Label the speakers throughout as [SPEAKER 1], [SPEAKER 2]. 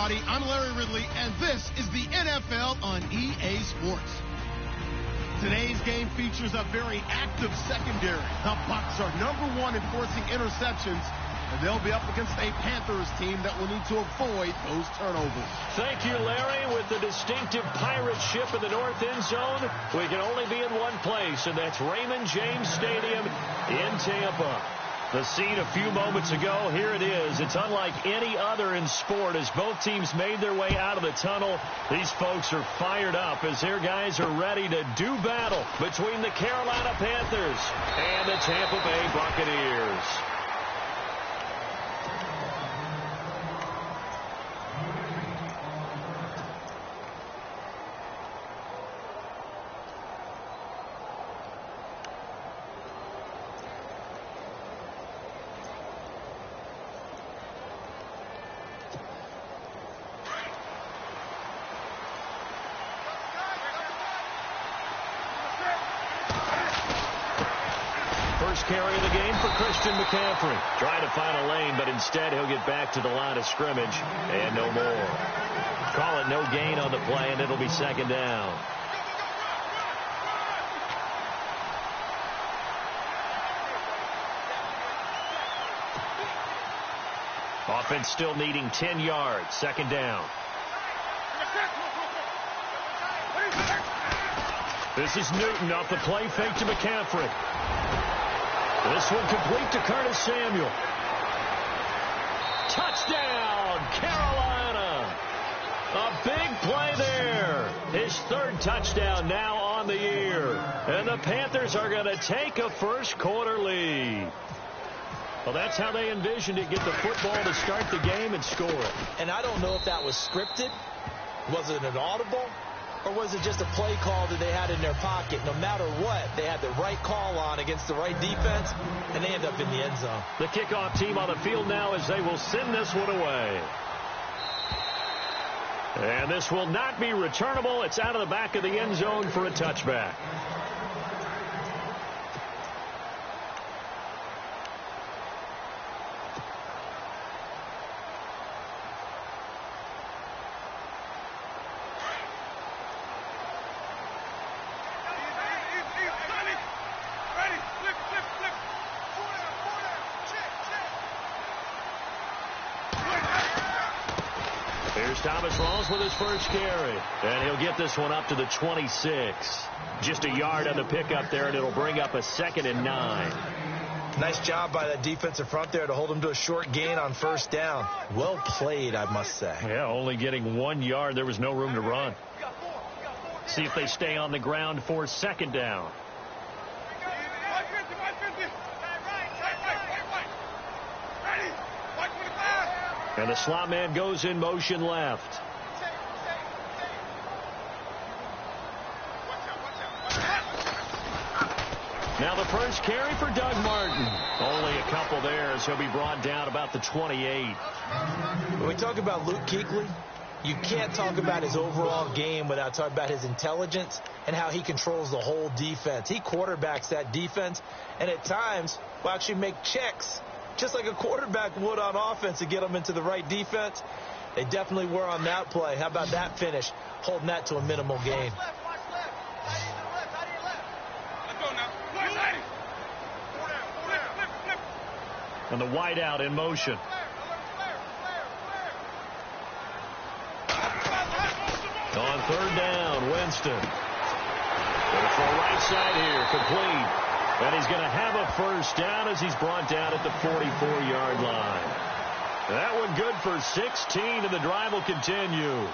[SPEAKER 1] everybody. I'm Larry Ridley, and this is the NFL on EA Sports. Today's game features a very active secondary. The Bucs are #1 in forcing interceptions, and they'll be up against a Panthers team that will need to avoid those turnovers.
[SPEAKER 2] Thank you, Larry. With the distinctive pirate ship in the north end zone, we can only be in one place, and that's Raymond James Stadium in Tampa. The scene a few moments ago, here it is. It's unlike any other in sport as both teams made their way out of the tunnel. These folks are fired up as their guys are ready to do battle between the Carolina Panthers and the Tampa Bay Buccaneers. First carry of the game for Christian McCaffrey. Trying to find a lane, but instead he'll get back to the line of scrimmage and no more. Call it no gain on the play, and it'll be second down. Offense still needing 10 yards. Second down. This is Newton off the play fake to McCaffrey. This one complete to Curtis Samuel. Touchdown, Carolina. A big play there. His third touchdown now on the year. And the Panthers are going to take a first quarter lead. Well, that's how they envisioned it. Get the football to start the game and score it.
[SPEAKER 3] And I don't know if that was scripted. Was it an audible? Or was it just a play call that they had in their pocket? No matter what, they had the right call on against the right defense, and they end up in the end zone.
[SPEAKER 2] The kickoff team on the field now as they will send this one away. And this will not be returnable. It's out of the back of the end zone for a touchback. Here's Thomas Rawls with his first carry. And he'll get this one up to the 26. Just a yard on the pickup there, and it'll bring up a 2nd and 9.
[SPEAKER 3] Nice job by that defensive front there to hold him to a short gain on first down. Well played, I must say.
[SPEAKER 2] Yeah, only getting 1 yard. There was no room to run. See if they stay on the ground for second down. And the slot man goes in motion left. Now the first carry for Doug Martin. Only a couple there as he'll be brought down about the 28.
[SPEAKER 3] When we talk about Luke Kuechly, you can't talk about his overall game without talking about his intelligence and how he controls the whole defense. He quarterbacks that defense and at times will actually make checks just like a quarterback would on offense to get them into the right defense. They definitely were on that play. How about that finish? Holding that to a minimal gain.
[SPEAKER 2] And the wide out in motion. On third down, Winston. Goes for a right side here, complete. And he's going to have a first down as he's brought down at the 44-yard line. That one good for 16, and the drive will continue.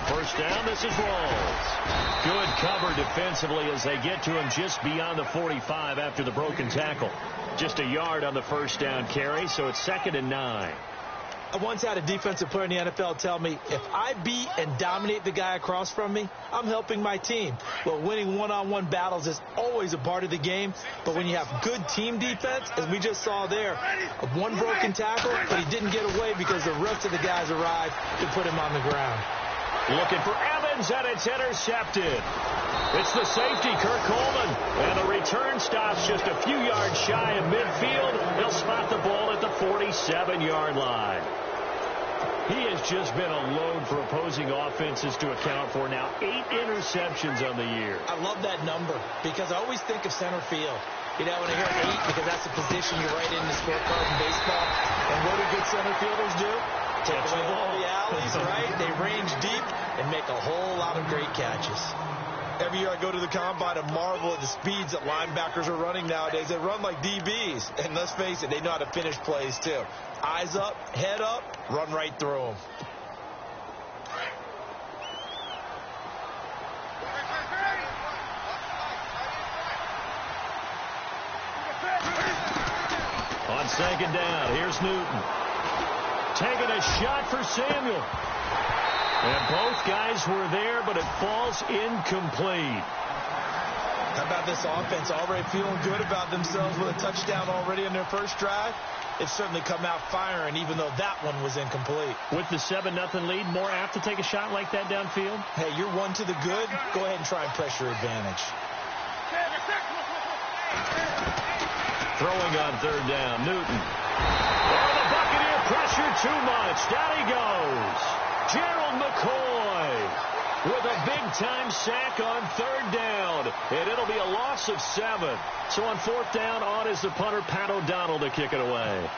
[SPEAKER 2] First down, this is Rawls. Good cover defensively as they get to him just beyond the 45 after the broken tackle. Just a yard on the first down carry, so it's 2nd and 9.
[SPEAKER 3] I once had a defensive player in the NFL tell me, if I beat and dominate the guy across from me, I'm helping my team. Well, winning one-on-one battles is always a part of the game, but when you have good team defense, as we just saw there, one broken tackle, but he didn't get away because the rest of the guys arrived to put him on the ground.
[SPEAKER 2] Looking for Evans, and it's intercepted. It's the safety, Kirk Coleman, and the return stops just a few yards shy of midfield. He'll spot the ball at the 47-yard line. He has just been a load for opposing offenses to account for now. 8 interceptions on the year.
[SPEAKER 3] I love that number because I always think of center field. You know, when I hear 8, because that's the position you write in the scorecard in baseball. And what do good center fielders do? Take away all the alleys, right? They range deep and make a whole lot of great catches. Every year I go to the combine and marvel at the speeds that linebackers are running nowadays. They run like DBs. And let's face it, they know how to finish plays too. Eyes up, head up, run right through them.
[SPEAKER 2] On second down, here's Newton. Taking a shot for Samuel. And both guys were there, but it falls incomplete.
[SPEAKER 3] How about this offense already feeling good about themselves with a touchdown already in their first drive? It's certainly come out firing, even though that one was incomplete.
[SPEAKER 2] With the 7-0 lead, more apt to take a shot like that downfield?
[SPEAKER 3] Hey, you're one to the good. Go ahead and try and pressure advantage.
[SPEAKER 2] Throwing on third down, Newton. Oh, the Buccaneer pressure too much. Down he goes. Gerald McCoy with a big-time sack on third down. And it'll be a loss of 7. So on fourth down, on is the punter, Pat O'Donnell, to kick it away.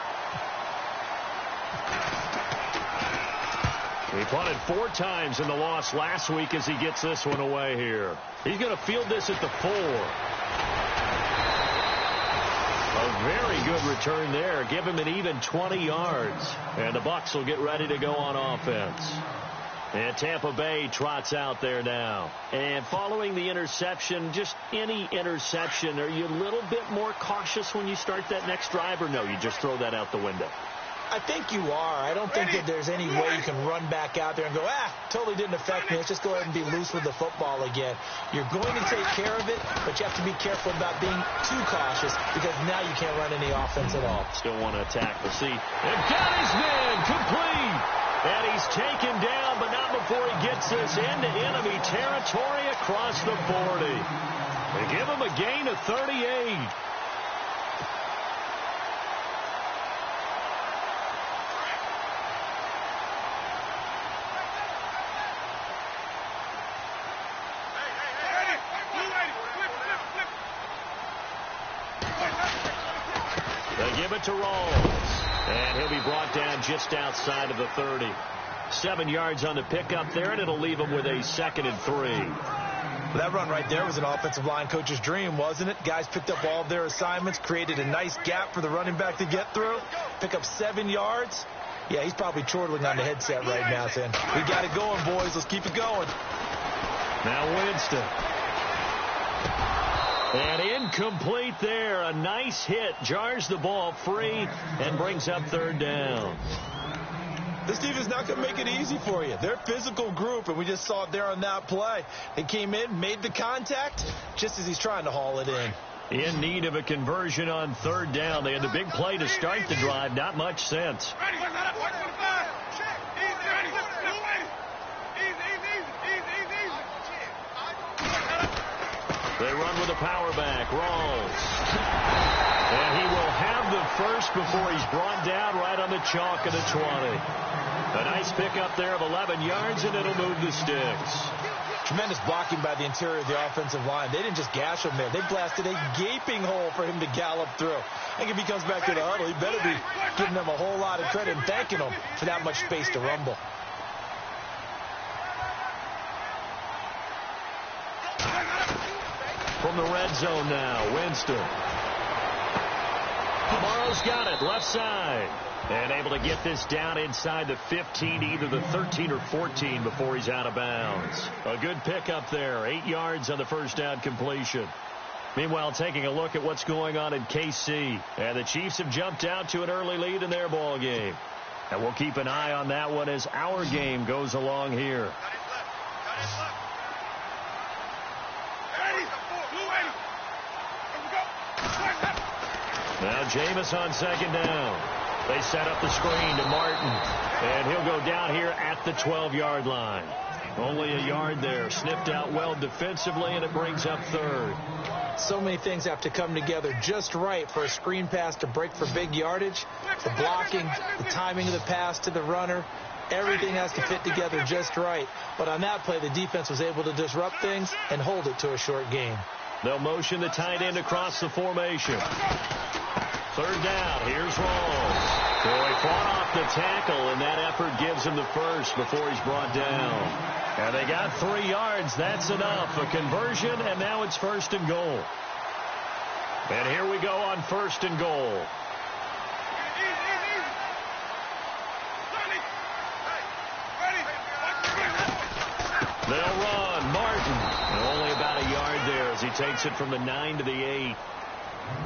[SPEAKER 2] He punted 4 times in the loss last week as he gets this one away here. He's going to field this at the 4. A very good return there. Give him an even 20 yards. And the Bucs will get ready to go on offense. And Tampa Bay trots out there now. And following the interception, just any interception, are you a little bit more cautious when you start that next drive, or no, you just throw that out the window?
[SPEAKER 3] I think you are. I don't think that there's any way you can run back out there and go, totally didn't affect me. Let's just go ahead and be loose with the football again. You're going to take care of it, but you have to be careful about being too cautious because now you can't run any offense at all.
[SPEAKER 2] Still want to attack. We'll see. And got his man complete. And he's taken down, but not before he gets this into enemy territory across the 40. They give him a gain of 38. They give it to Rawls. And he'll be brought down just outside of the 30. 7 yards on the pickup there, and it'll leave him with a 2nd and 3.
[SPEAKER 3] That run right there was an offensive line coach's dream, wasn't it? Guys picked up all of their assignments, created a nice gap for the running back to get through, pick up 7 yards. Yeah, he's probably chortling on the headset right now saying, we got it going, boys. Let's keep it going.
[SPEAKER 2] Now Winston. And incomplete there. A nice hit. Jars the ball free and brings up third down.
[SPEAKER 3] This team is not going to make it easy for you. They're a physical group, and we just saw it there on that play. They came in, made the contact, just as he's trying to haul it in.
[SPEAKER 2] In need of a conversion on third down. They had the big play to start the drive. Not much sense. They run with a power back. Rawls. And he will have the first before he's brought down right on the chalk of the 20. A nice pickup there of 11 yards, and it'll move the sticks.
[SPEAKER 3] Tremendous blocking by the interior of the offensive line. They didn't just gash him there. They blasted a gaping hole for him to gallop through. I think if he comes back to the huddle, he better be giving them a whole lot of credit and thanking them for that much space to rumble.
[SPEAKER 2] From the red zone now, Winston. Morrow's got it, left side. And able to get this down inside the 15, either the 13 or 14 before he's out of bounds. A good pickup there, 8 yards on the first down completion. Meanwhile, taking a look at what's going on in KC. And the Chiefs have jumped out to an early lead in their ball game. And we'll keep an eye on that one as our game goes along here. Now Jameis on second down. They set up the screen to Martin. And he'll go down here at the 12-yard line. Only a yard there. Snipped out well defensively, and it brings up third.
[SPEAKER 3] So many things have to come together just right for a screen pass to break for big yardage. The blocking, the timing of the pass to the runner, everything has to fit together just right. But on that play, the defense was able to disrupt things and hold it to a short game.
[SPEAKER 2] They'll motion the tight end across the formation. Third down. Here's Rawls. So he fought off the tackle, and that effort gives him the first before he's brought down. And they got 3 yards. That's enough. A conversion, and now it's first and goal. And here we go on first and goal. They'll run. Martin. And only about a yard there as he takes it from the 9 to the 8.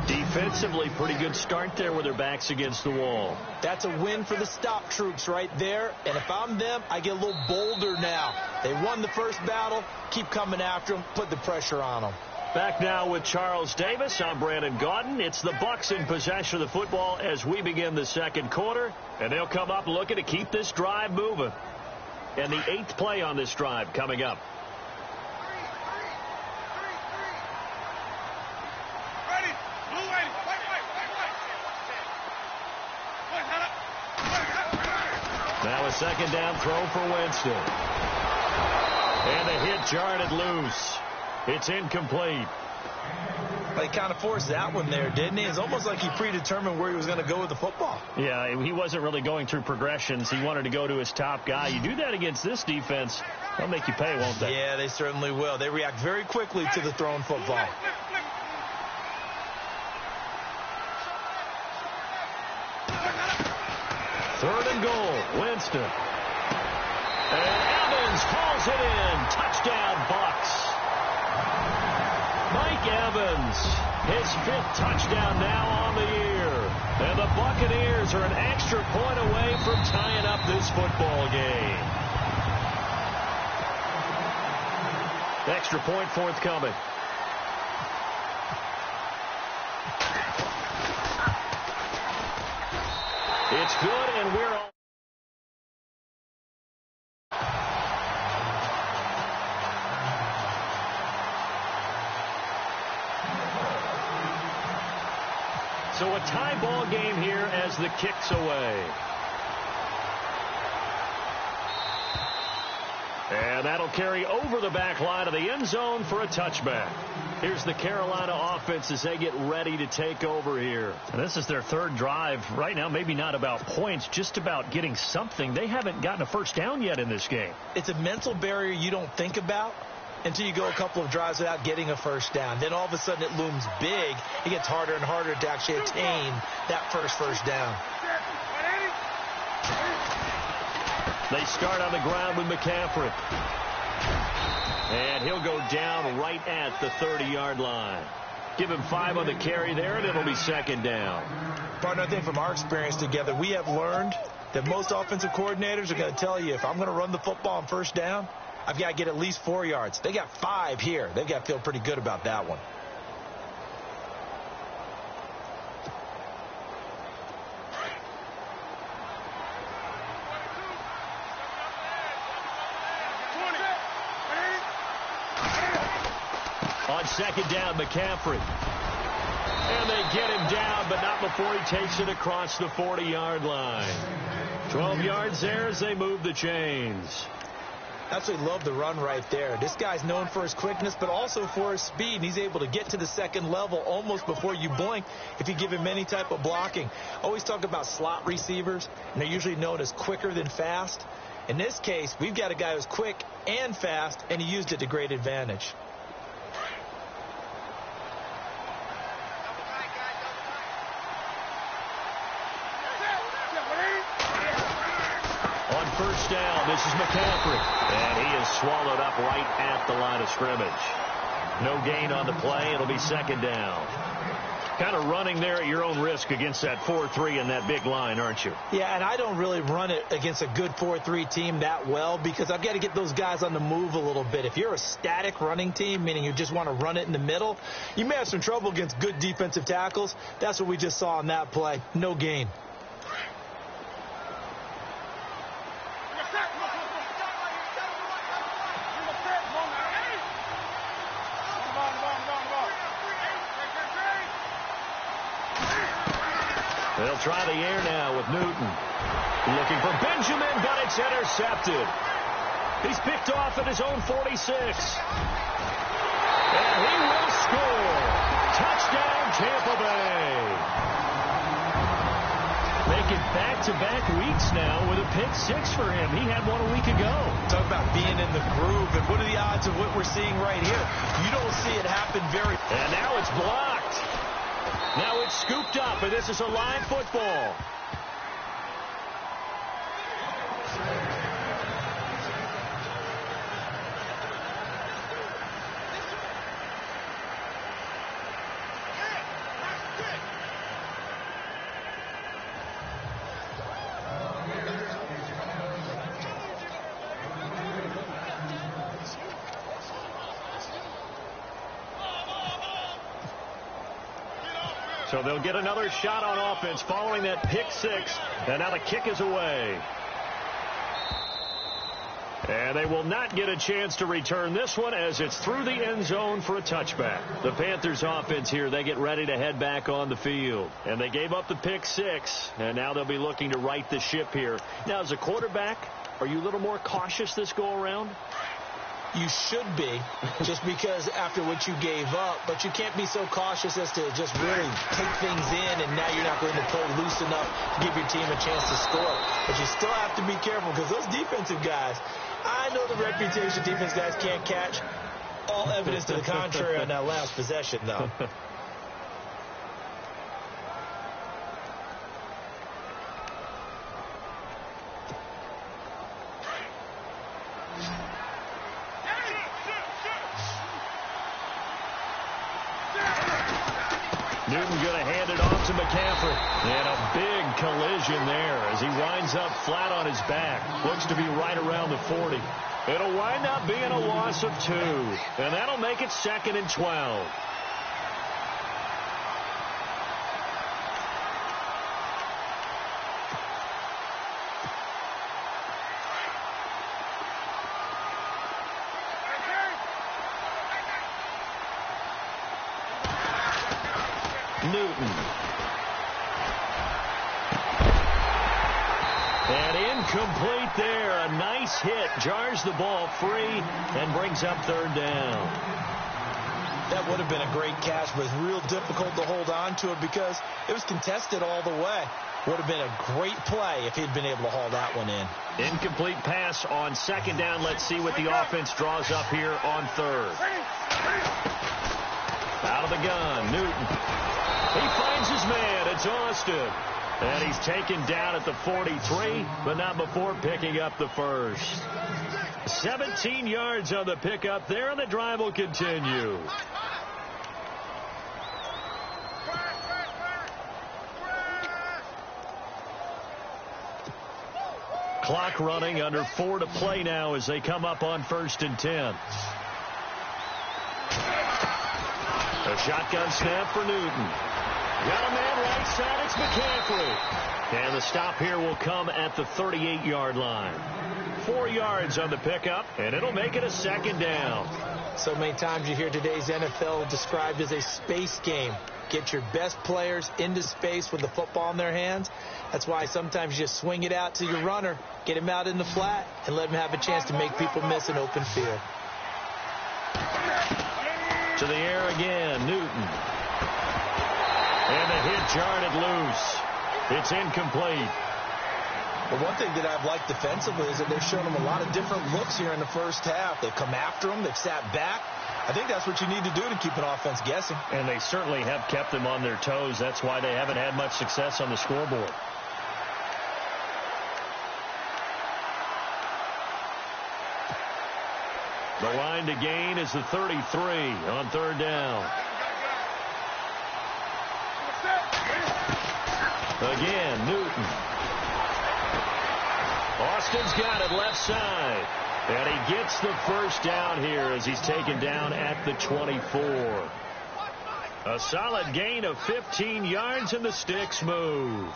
[SPEAKER 2] Defensively, pretty good start there with their backs against the wall.
[SPEAKER 3] That's a win for the stop troops right there. And if I'm them, I get a little bolder now. They won the first battle. Keep coming after them. Put the pressure on them.
[SPEAKER 2] Back now with Charles Davis. I'm Brandon Gaudin. It's the Bucs in possession of the football as we begin the second quarter. And they'll come up looking to keep this drive moving. And the 8th play on this drive coming up. Now a second down throw for Winston. And the hit jarred it loose. It's incomplete.
[SPEAKER 3] Well, he kind of forced that one there, didn't he? It's almost like he predetermined where he was going to go with the football.
[SPEAKER 2] Yeah, he wasn't really going through progressions. He wanted to go to his top guy. You do that against this defense, they'll make you pay, won't they?
[SPEAKER 3] Yeah, they certainly will. They react very quickly to the thrown football.
[SPEAKER 2] Third and goal, Winston. And Evans hauls it in. Touchdown, Bucs. Mike Evans, his 5th touchdown now on the year. And the Buccaneers are an extra point away from tying up this football game. Extra point forthcoming. It's good, and we're on. So a tie ball game here as the kick's away. And that'll carry over the back line of the end zone for a touchback. Here's the Carolina offense as they get ready to take over here. And this is their 3rd drive. Right now, maybe not about points, just about getting something. They haven't gotten a first down yet in this game.
[SPEAKER 3] It's a mental barrier you don't think about until you go a couple of drives without getting a first down. Then all of a sudden it looms big. It gets harder and harder to actually attain that first down.
[SPEAKER 2] They start on the ground with McCaffrey. And he'll go down right at the 30-yard line. Give him 5 on the carry there, and it'll be second down.
[SPEAKER 3] Partner, I think from our experience together, we have learned that most offensive coordinators are going to tell you, if I'm going to run the football on first down, I've got to get at least 4 yards. They got 5 here. They've got to feel pretty good about that one.
[SPEAKER 2] On second down, McCaffrey. And they get him down, but not before he takes it across the 40-yard line. 12 yards there as they move the chains.
[SPEAKER 3] Absolutely love the run right there. This guy's known for his quickness, but also for his speed. He's able to get to the second level almost before you blink if you give him any type of blocking. Always talk about slot receivers, and they're usually known as quicker than fast. In this case, we've got a guy who's quick and fast, and he used it to great advantage.
[SPEAKER 2] First down, this is McCaffrey. And he is swallowed up right at the line of scrimmage. No gain on the play. It'll be second down. Kind of running there at your own risk against that 4-3 and that big line, aren't you?
[SPEAKER 3] Yeah, and I don't really run it against a good 4-3 team that well because I've got to get those guys on the move a little bit. If you're a static running team, meaning you just want to run it in the middle, you may have some trouble against good defensive tackles. That's what we just saw on that play. No gain.
[SPEAKER 2] They'll try the air now with Newton. Looking for Benjamin, but it's intercepted. He's picked off at his own 46. And he will score. Touchdown, Tampa Bay. Making back-to-back weeks now with a pick 6 for him. He had one a week ago.
[SPEAKER 3] Talk about being in the groove, and what are the odds of what we're seeing right here? You don't see it happen very...
[SPEAKER 2] And now it's blocked. Now it's scooped up, and this is a live football. So they'll get another shot on offense following that pick 6. And now the kick is away. And they will not get a chance to return this one as it's through the end zone for a touchback. The Panthers offense here, they get ready to head back on the field. And they gave up the pick 6. And now they'll be looking to right the ship here. Now, as a quarterback, are you a little more cautious this go around?
[SPEAKER 3] You should be, just because after what you gave up, but you can't be so cautious as to just really take things in, and now you're not going to play loose enough to give your team a chance to score. But you still have to be careful because those defensive guys, I know the reputation defense guys can't catch. All evidence to the contrary on that last possession, though.
[SPEAKER 2] Newton going to hand it off to McCaffrey. And a big collision there as he winds up flat on his back. Looks to be right around the 40. It'll wind up being a loss of 2. And that'll make it 2nd and 12. Newton. And incomplete there. A nice hit. Jars the ball free and brings up 3rd down.
[SPEAKER 3] That would have been a great catch, but it's real difficult to hold on to it because it was contested all the way. Would have been a great play if he'd been able to haul that one in.
[SPEAKER 2] Incomplete pass on 2nd down. Let's see what the offense draws up here on 3rd. Out of the gun, Newton. He finds his man. It's Austin. And he's taken down at the 43, but not before picking up the first. 17 yards on the pickup there, and the drive will continue. Clock running, under 4 to play now as they come up on 1st and 10. A shotgun snap for Newton. Got a man right side, it's McCaffrey. And the stop here will come at the 38-yard line. 4 yards on the pickup, and it'll make it a 2nd down.
[SPEAKER 3] So many times you hear today's NFL described as a space game. Get your best players into space with the football in their hands. That's why sometimes you just swing it out to your runner, get him out in the flat, and let him have a chance to make people miss an open field.
[SPEAKER 2] To the air again, Newton. And the hit jarred it loose. It's incomplete.
[SPEAKER 3] Well, one thing that I've liked defensively is that they've shown them a lot of different looks here in the first half. They've come after them. They've sat back. I think that's what you need to do to keep an offense guessing.
[SPEAKER 2] And they certainly have kept them on their toes. That's why they haven't had much success on the scoreboard. The line to gain is the 33 on 3rd down. Again, Newton. Austin's got it left side. And he gets the first down here as he's taken down at the 24. A solid gain of 15 yards, and the sticks move.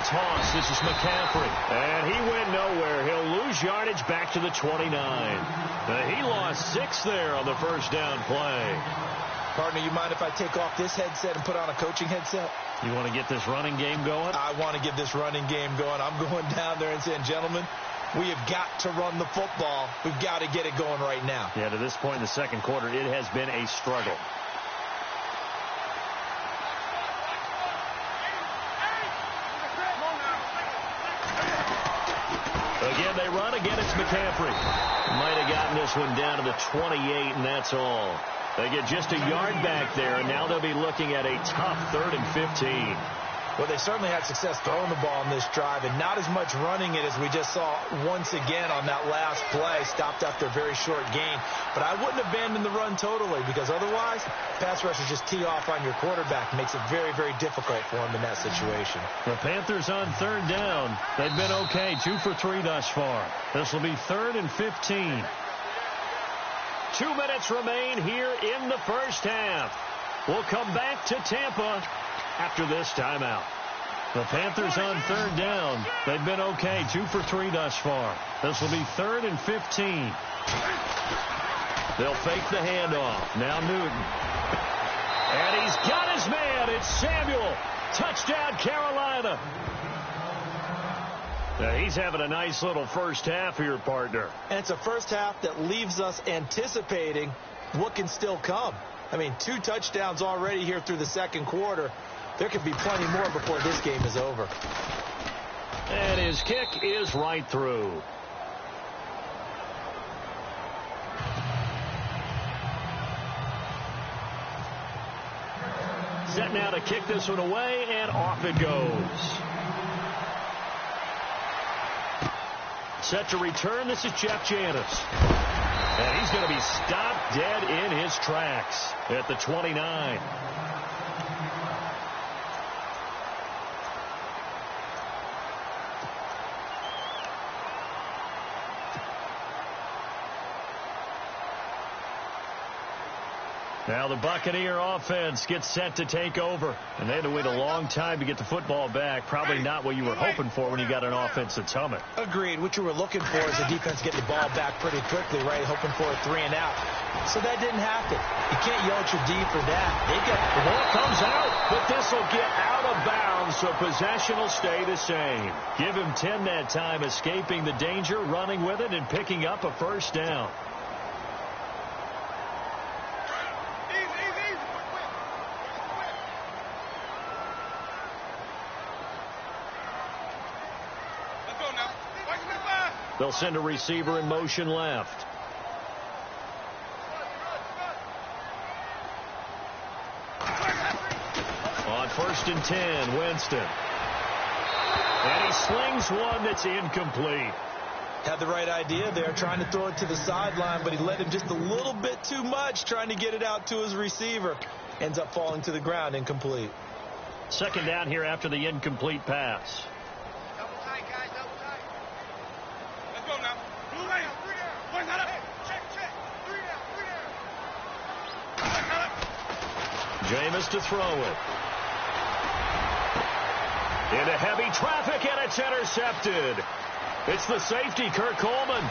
[SPEAKER 2] Toss. This is McCaffrey. And he went nowhere. He'll lose yardage back to the 29. He lost 6 there on the first down play.
[SPEAKER 3] Partner, you mind if I take off this headset and put on a coaching headset?
[SPEAKER 2] You want to get this running game going?
[SPEAKER 3] I want to get this running game going. I'm going down there and saying, gentlemen, we have got to run the football. We've got to get it going right now.
[SPEAKER 2] Yeah, to this point in the second quarter, it has been a struggle. Again, they run. Again, it's McCaffrey. Might have gotten this one down to the 28, and that's all. They get just a yard back there, and now they'll be looking at a tough 3rd and 15.
[SPEAKER 3] Well, they certainly had success throwing the ball on this drive, and not as much running it as we just saw once again on that last play. Stopped after a very short gain. But I wouldn't abandon the run totally, because otherwise, pass rushers just tee off on your quarterback. It makes it very, very difficult for him in that situation.
[SPEAKER 2] The Panthers on 3rd down. They've been okay, 2 for 3 thus far. This will be 3rd and 15. 2 minutes remain here in the first half. We'll come back to Tampa after this timeout. The Panthers on 3rd down. They've been okay, 2 for 3 thus far. This will be 3rd and 15. They'll fake the handoff. Now Newton. And he's got his man. It's Samuel. Touchdown, Carolina. Now he's having a nice little first half here, partner.
[SPEAKER 3] And it's a first half that leaves us anticipating what can still come. I mean, 2 touchdowns already here through the second quarter. There could be plenty more before this game is over.
[SPEAKER 2] And his kick is right through. Set now to kick this one away, and off it goes. Set to return. This is Jeff Janis. And he's going to be stopped dead in his tracks at the 29. Now the Buccaneer offense gets set to take over. And they had to wait a long time to get the football back. Probably not what you were hoping for when you got an offense that's humming.
[SPEAKER 3] Agreed. What you were looking for is the defense getting the ball back pretty quickly, right? Hoping for a 3 and out. So that didn't happen. You can't yell at your D for that.
[SPEAKER 2] The ball comes out, but this will get out of bounds, so possession will stay the same. Give him 10 that time, escaping the danger, running with it, and picking up a first down. They'll send a receiver in motion left. On 1st and 10, Winston. And he slings one that's incomplete.
[SPEAKER 3] Had the right idea there, trying to throw it to the sideline, but he let him just a little bit too much, trying to get it out to his receiver. Ends up falling to the ground, incomplete.
[SPEAKER 2] 2nd down here after the incomplete pass. Jameis to throw it. Into heavy traffic, and it's intercepted. It's the safety, Kurt Coleman.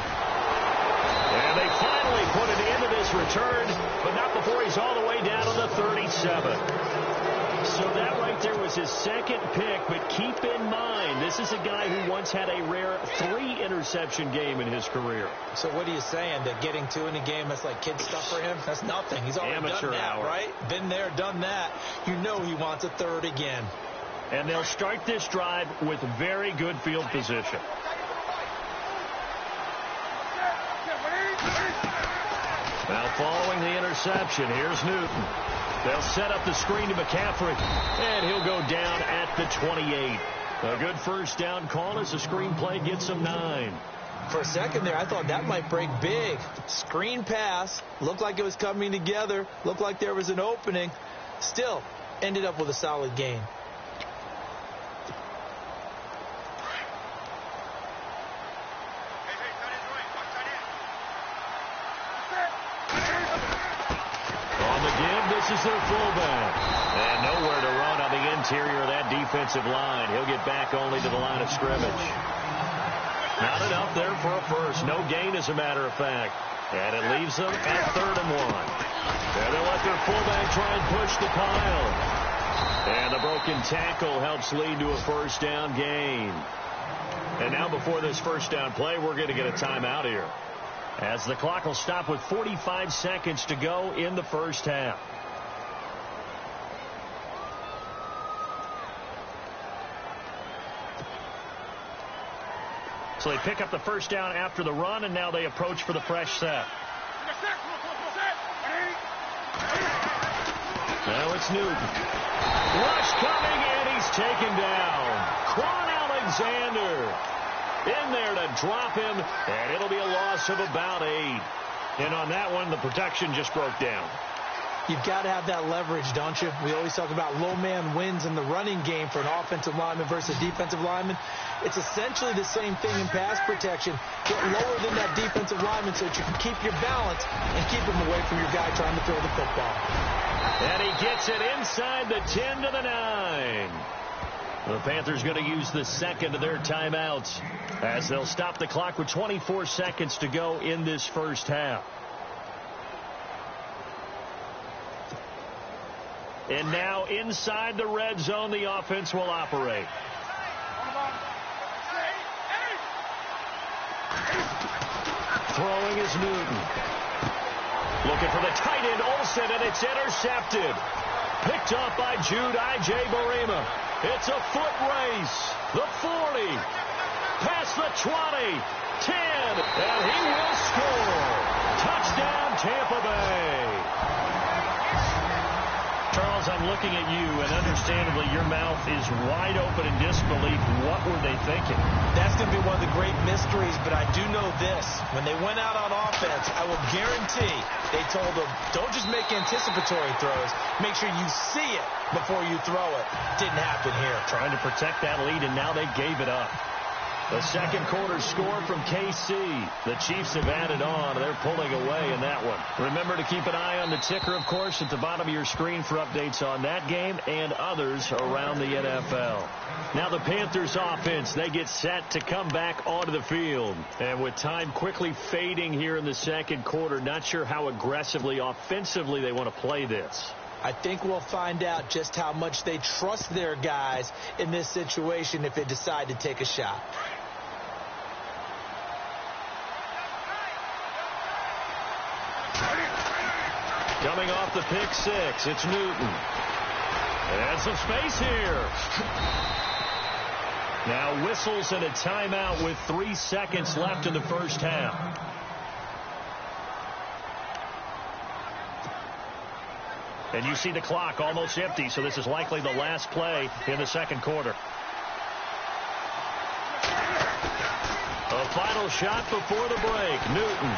[SPEAKER 2] And they finally put an end to this return, but not before he's all the way down to the 37. So that right there was his 2nd pick, but keep in mind, this is a guy who once had a rare 3-interception game in his career.
[SPEAKER 3] So what are you saying, that getting 2 in a game, that's like kid stuff for him? That's nothing. He's already
[SPEAKER 2] amateur
[SPEAKER 3] done that,
[SPEAKER 2] hour.
[SPEAKER 3] Right? Been there, done that. You know he wants a 3rd again.
[SPEAKER 2] And they'll start this drive with very good field position. Now following the interception, here's Newton. They'll set up the screen to McCaffrey, and he'll go down at the 28. A good first down call as the screen play gets him 9.
[SPEAKER 3] For a second there, I thought that might break big. Screen pass, looked like it was coming together, looked like there was an opening. Still, ended up with a solid gain.
[SPEAKER 2] This is their fullback. And nowhere to run on the interior of that defensive line. He'll get back only to the line of scrimmage. Not enough there for a first. No gain, as a matter of fact. And it leaves them at 3rd and 1. And they'll let their fullback try and push the pile. And the broken tackle helps lead to a first down gain. And now before this first down play, we're going to get a timeout here, as the clock will stop with 45 seconds to go in the first half. So they pick up the first down after the run, and now they approach for the fresh set. Now it's Newton. Rush coming, and he's taken down. Quan Alexander in there to drop him, and it'll be a loss of about 8. And on that one, the protection just broke down.
[SPEAKER 3] You've got to have that leverage, don't you? We always talk about low man wins in the running game for an offensive lineman versus defensive lineman. It's essentially the same thing in pass protection. Get lower than that defensive lineman so that you can keep your balance and keep him away from your guy trying to throw the football.
[SPEAKER 2] And he gets it inside the 10 to the 9. The Panthers going to use the second of their timeouts, as they'll stop the clock with 24 seconds to go in this first half. And now inside the red zone, the offense will operate. Throwing is Newton. Looking for the tight end, Olsen, and it's intercepted. Picked off by Jude I.J. Barima. It's a foot race. The 40. Past the 20. 10. And he will score. Touchdown, Tampa Bay. Charles, I'm looking at you, and understandably, your mouth is wide open in disbelief. What were they thinking?
[SPEAKER 3] That's going to be one of the great mysteries, but I do know this. When they went out on offense, I will guarantee they told them, don't just make anticipatory throws. Make sure you see it before you throw it. Didn't happen here.
[SPEAKER 2] Trying to protect that lead, and now they gave it up. The second quarter score from KC. The Chiefs have added on. They're pulling away in that one. Remember to keep an eye on the ticker, of course, at the bottom of your screen for updates on that game and others around the NFL. Now the Panthers offense, they get set to come back onto the field. And with time quickly fading here in the second quarter, not sure how aggressively, offensively they want to play this.
[SPEAKER 3] I think we'll find out just how much they trust their guys in this situation if they decide to take a shot.
[SPEAKER 2] Coming off the pick six, it's Newton. And some space here. Now whistles and a timeout with 3 seconds left in the first half. And you see the clock almost empty, so this is likely the last play in the second quarter. A final shot before the break. Newton.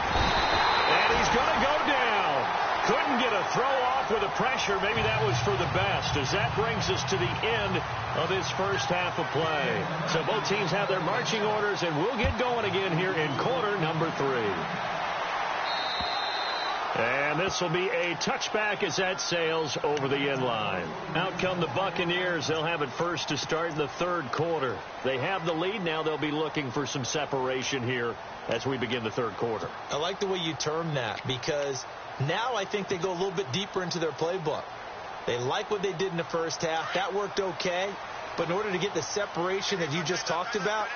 [SPEAKER 2] And he's going to go down. Couldn't get a throw off with the pressure. Maybe that was for the best, as that brings us to the end of this first half of play. So both teams have their marching orders, and we'll get going again here in quarter number 3. And this will be a touchback as that sails over the end line. Out come the Buccaneers. They'll have it first to start in the third quarter. They have the lead now. They'll be looking for some separation here as we begin the third quarter.
[SPEAKER 3] I like the way you term that, because now I think they go a little bit deeper into their playbook. They like what they did in the first half. That worked okay. But in order to get the separation that you just talked about,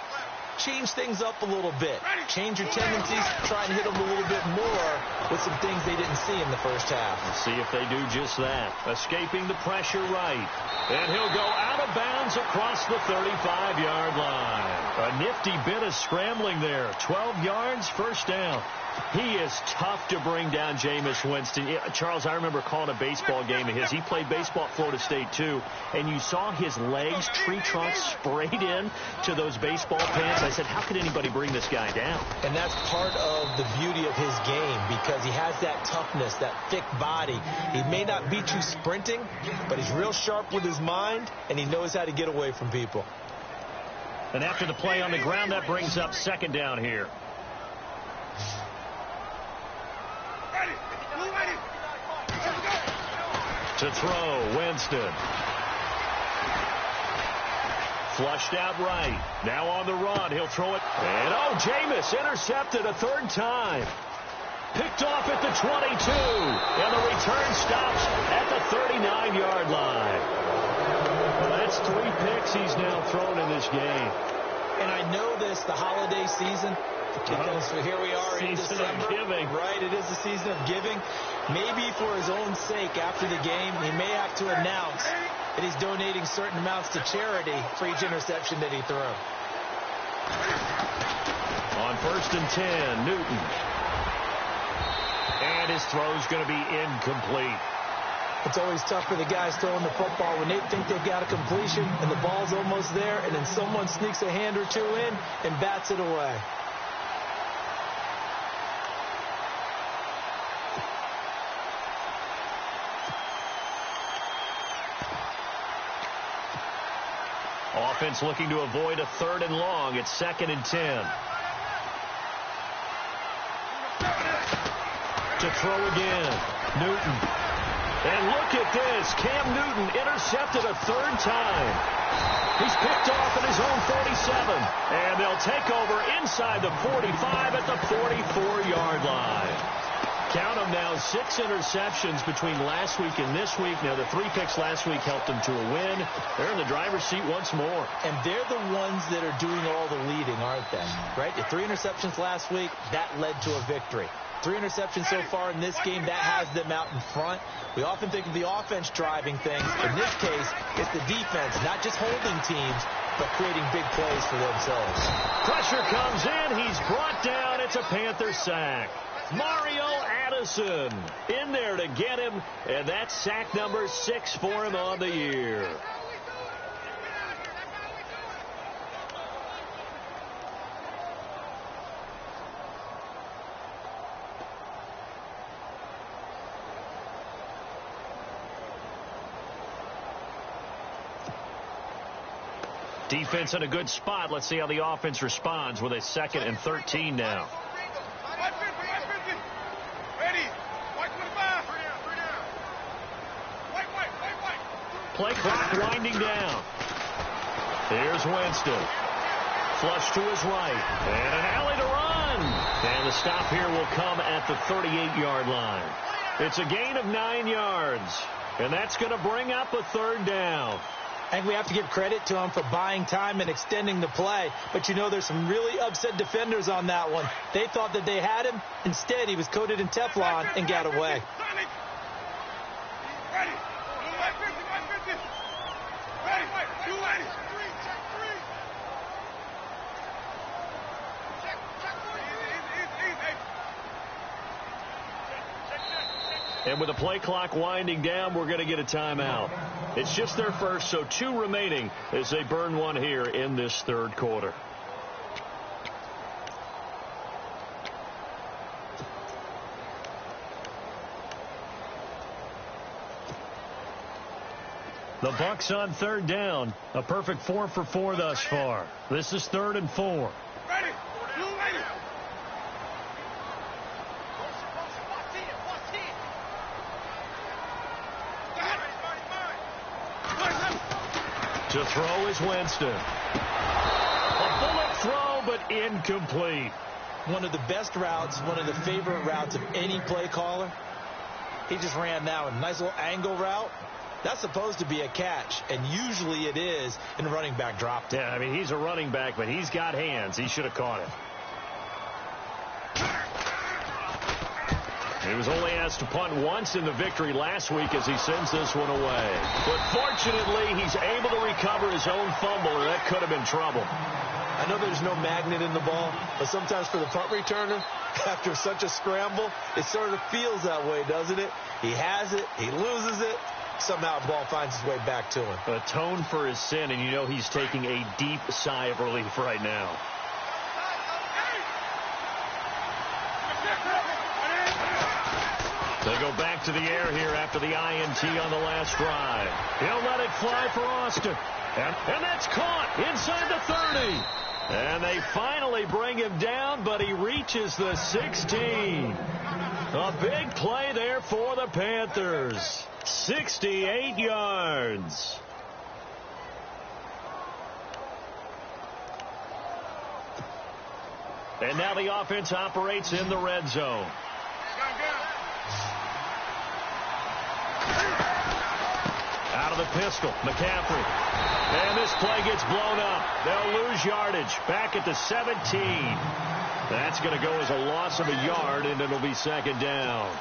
[SPEAKER 3] change things up a little bit. Change your tendencies. Try and hit them a little bit more with some things they didn't see in the first half.
[SPEAKER 2] Let's see if they do just that. Escaping the pressure right. And he'll go out of of bounds across the 35-yard line. A nifty bit of scrambling there. 12 yards, first down. He is tough to bring down, Jameis Winston. Charles, I remember calling a baseball game of his. He played baseball at Florida State, too, and you saw his legs, tree trunks sprayed in to those baseball pants. I said, how could anybody bring this guy down?
[SPEAKER 3] And that's part of the beauty of his game because he has that toughness, that thick body. He may not beat you sprinting, but he's real sharp with his mind, and he knows how to get away from people.
[SPEAKER 2] And after the play on the ground, that brings up second down here. To throw, Winston. Flushed out right. Now on the run. He'll throw it. And, Jameis intercepted a third time. Picked off at the 22. And the return stops at the 39-yard line. Well, that's 3 picks he's now thrown in this game.
[SPEAKER 3] And I know this, the holiday season, because here we are in December.
[SPEAKER 2] Giving.
[SPEAKER 3] Right, it is the season of giving. Maybe for his own sake after the game, he may have to announce that he's donating certain amounts to charity for each interception that he throws.
[SPEAKER 2] On 1st and 10, Newton. And his throw's going to be incomplete.
[SPEAKER 3] It's always tough for the guys throwing the football when they think they've got a completion and the ball's almost there, and then someone sneaks a hand or two in and bats it away.
[SPEAKER 2] Offense looking to avoid a 3rd and long. It's 2nd and 10. To throw again. Newton. And look at this. Cam Newton intercepted a 3rd time. He's picked off at his own 47. And they'll take over inside the 45 at the 44-yard line. Count them now, 6 interceptions between last week and this week. Now, the 3 picks last week helped them to a win. They're in the driver's seat once more.
[SPEAKER 3] And they're the ones that are doing all the leading, aren't they? Right? The 3 interceptions last week, that led to a victory. 3 interceptions so far in this game, that has them out in front. We often think of the offense driving things. In this case, it's the defense, not just holding teams, but creating big plays for themselves.
[SPEAKER 2] Pressure comes in. He's brought down. It's a Panther sack. Mario Addison in there to get him, and that's sack number 6 for him on the year. Defense in a good spot. Let's see how the offense responds with a 2nd and 13 now. Play clock winding down. Here's Winston. Flush to his right. And an alley to run. And the stop here will come at the 38-yard line. It's a gain of 9 yards. And that's going to bring up a 3rd down.
[SPEAKER 3] I think we have to give credit to him for buying time and extending the play. But, you know, there's some really upset defenders on that one. They thought that they had him. Instead, he was coated in Teflon and got away.
[SPEAKER 2] And with the play clock winding down, we're going to get a timeout. It's just their first, so 2 remaining as they burn one here in this 3rd quarter. The Bucs on 3rd down. A perfect 4 for 4 thus far. This is 3rd and 4. To throw is Winston. A bullet throw, but incomplete.
[SPEAKER 3] One of the best routes, one of the favorite routes of any play caller. He just ran that one. Nice little angle route. That's supposed to be a catch, and usually it is, and the running back dropped it.
[SPEAKER 2] Yeah, I mean, he's a running back, but he's got hands. He should have caught it. He was only asked to punt once in the victory last week as he sends this one away. But fortunately, he's able to recover his own fumble, or that could have been trouble.
[SPEAKER 3] I know there's no magnet in the ball, but sometimes for the punt returner, after such a scramble, it sort of feels that way, doesn't it? He has it, he loses it, somehow the ball finds its way back to him.
[SPEAKER 2] Atone for his sin, and you know he's taking a deep sigh of relief right now. They go back to the air here after the INT on the last drive. He'll let it fly for Austin. And that's caught inside the 30. And they finally bring him down, but he reaches the 16. A big play there for the Panthers. 68 yards. And now the offense operates in the red zone. Out of the pistol, McCaffrey. And this play gets blown up. They'll lose yardage back at the 17. That's going to go as a loss of a yard, and it'll be second down.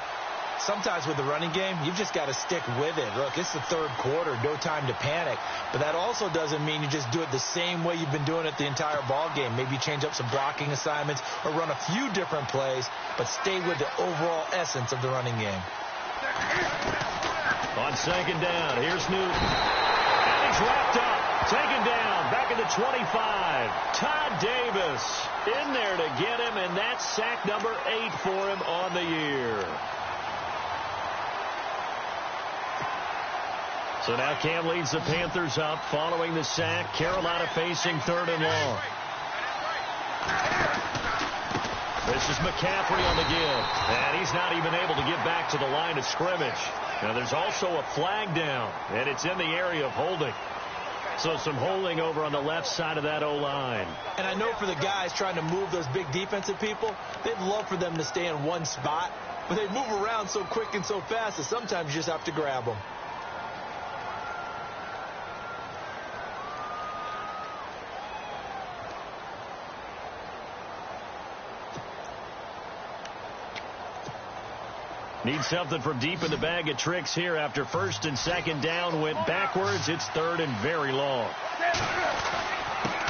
[SPEAKER 3] Sometimes with the running game, you've just got to stick with it. Look, it's the third quarter, no time to panic. But that also doesn't mean you just do it the same way you've been doing it the entire ball game. Maybe change up some blocking assignments or run a few different plays, but stay with the overall essence of the running game.
[SPEAKER 2] On second down, here's Newton. And he's wrapped up. Taken down, back at the 25. Todd Davis in there to get him, and that's sack number 8 for him on the year. So now Cam leads the Panthers up following the sack. Carolina facing 3rd and long. This is McCaffrey on the give, and he's not even able to get back to the line of scrimmage. Now there's also a flag down, and it's in the area of holding. So some holding over on the left side of that O-line.
[SPEAKER 3] And I know for the guys trying to move those big defensive people, they'd love for them to stay in one spot, but they move around so quick and so fast that sometimes you just have to grab them.
[SPEAKER 2] Need something from deep in the bag of tricks here after 1st and 2nd down went backwards. It's 3rd and very long.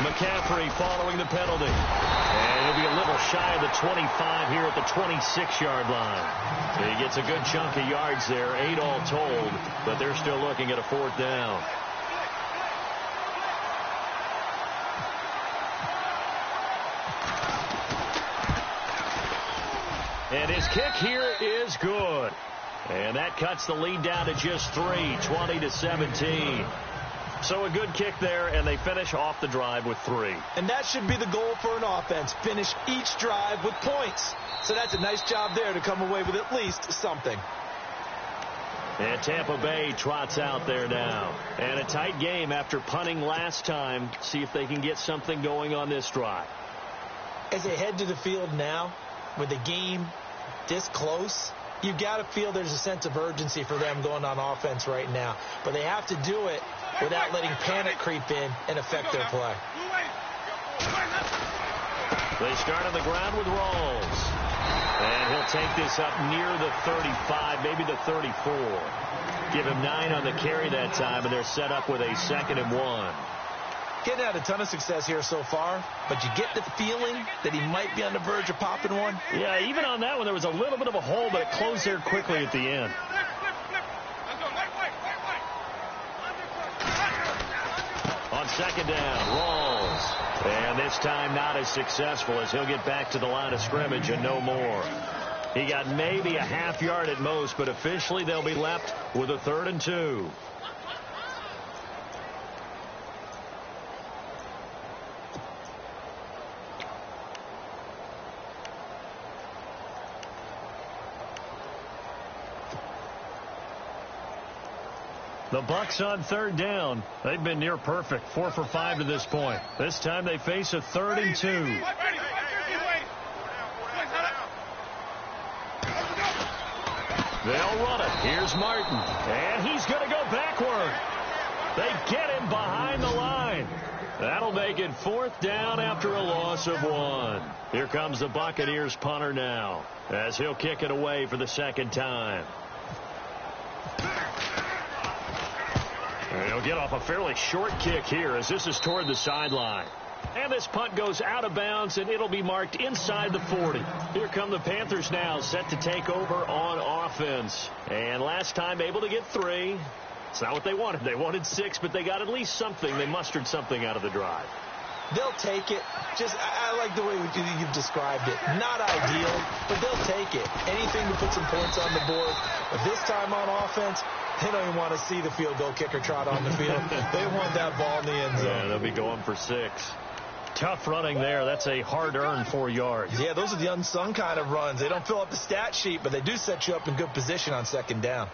[SPEAKER 2] McCaffrey following the penalty. And he'll be a little shy of the 25 here at the 26-yard line. He gets a good chunk of yards there, 8 all told, but they're still looking at a 4th down. And his kick here is good. And that cuts the lead down to just 3, 20-17. So a good kick there, and they finish off the drive with 3.
[SPEAKER 3] And that should be the goal for an offense, finish each drive with points. So that's a nice job there to come away with at least something.
[SPEAKER 2] And Tampa Bay trots out there now. And a tight game after punting last time. See if they can get something going on this drive.
[SPEAKER 3] As they head to the field now, with the game this close, you've got to feel there's a sense of urgency for them going on offense right now. But they have to do it without letting panic creep in and affect their play.
[SPEAKER 2] They start on the ground with Rawls. And he'll take this up near the 35, maybe the 34. Give him 9 on the carry that time, and they're set up with a 2nd and 1.
[SPEAKER 3] Getting had a ton of success here so far, but you get the feeling that he might be on the verge of popping one.
[SPEAKER 2] Yeah, even on that one, there was a little bit of a hole, but it closed there quickly at the end. On 2nd down, Rawls. And this time not as successful as he'll get back to the line of scrimmage and no more. He got maybe a half yard at most, but officially they'll be left with a 3rd and 2. The Bucs on 3rd down. They've been near perfect, 4 for 5 to this point. This time they face a 3rd and 2. They'll run it. Here's Martin. And he's going to go backward. They get him behind the line. That'll make it 4th down after a loss of 1. Here comes the Buccaneers punter now, as he'll kick it away for the 2nd time. And he'll get off a fairly short kick here, as this is toward the sideline. And this punt goes out of bounds, and it'll be marked inside the 40. Here come the Panthers now, set to take over on offense. And last time able to get 3. It's not what they wanted. They wanted 6, but they got at least something. They mustered something out of the drive.
[SPEAKER 3] They'll take it. I like the way you've described it. Not ideal, but they'll take it. Anything to put some points on the board. But this time on offense, they don't even want to see the field goal kicker trot on the field. They want that ball in the end zone.
[SPEAKER 2] Yeah, they'll be going for 6. Tough running there. That's a hard-earned 4 yards.
[SPEAKER 3] Yeah, those are the unsung kind of runs. They don't fill up the stat sheet, but they do set you up in good position on 2nd down.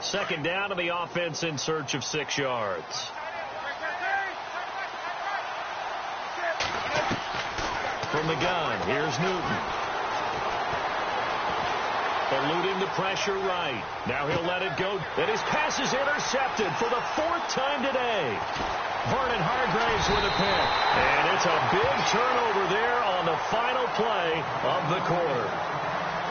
[SPEAKER 2] Second down to the offense in search of 6 yards. From the gun, here's Newton. Eluding the pressure right. Now he'll let it go. And his pass is intercepted for the 4th time today. Vernon Hargraves with a pick. And it's a big turnover there on the final play of the quarter.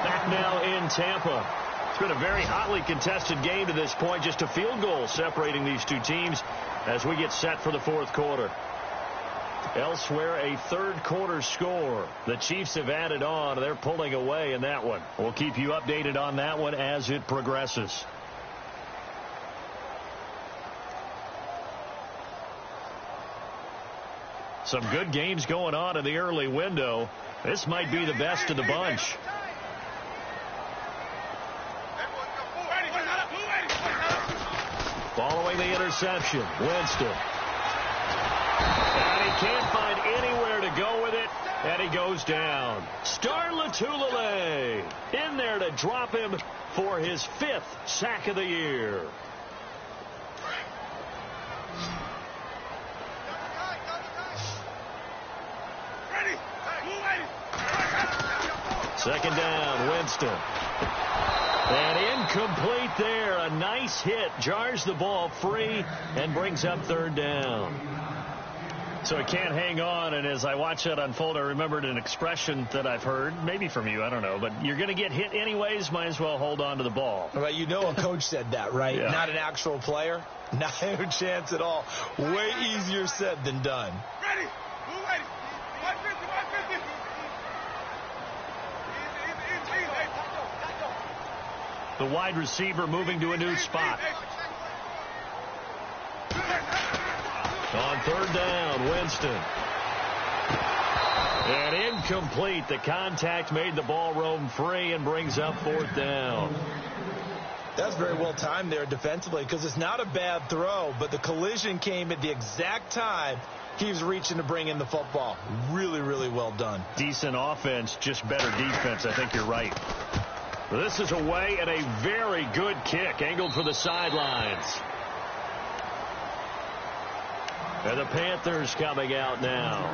[SPEAKER 2] Back now in Tampa. It's been a very hotly contested game to this point. Just a field goal separating these two teams as we get set for the 4th quarter. Elsewhere, a 3rd quarter score. The Chiefs have added on. They're pulling away in that one. We'll keep you updated on that one as it progresses. Some good games going on in the early window. This might be the best of the bunch. Following the interception, Winston. And he can't find anywhere to go with it, and he goes down. Star Latulele in there to drop him for his 5th sack of the year. Second down, Winston. And incomplete there. A nice hit. Jars the ball free and brings up 3rd down. So he can't hang on, and as I watch that unfold, I remembered an expression that I've heard, maybe from you, I don't know, but you're going to get hit anyways, might as well hold on to the ball.
[SPEAKER 3] Well, you know a coach said that, right?
[SPEAKER 2] Yeah.
[SPEAKER 3] Not an actual player. Not a chance at all. Way easier said than done.
[SPEAKER 4] Ready. Move ready. 150, 150.
[SPEAKER 2] The wide receiver moving to a new spot. On 3rd down, Winston. And incomplete. The contact made the ball roam free and brings up 4th down.
[SPEAKER 3] That's very well timed there defensively, because it's not a bad throw, but the collision came at the exact time he was reaching to bring in the football. Really, really well done.
[SPEAKER 2] Decent offense, just better defense. I think you're right. This is away and a very good kick, angled for the sidelines. And the Panthers coming out now.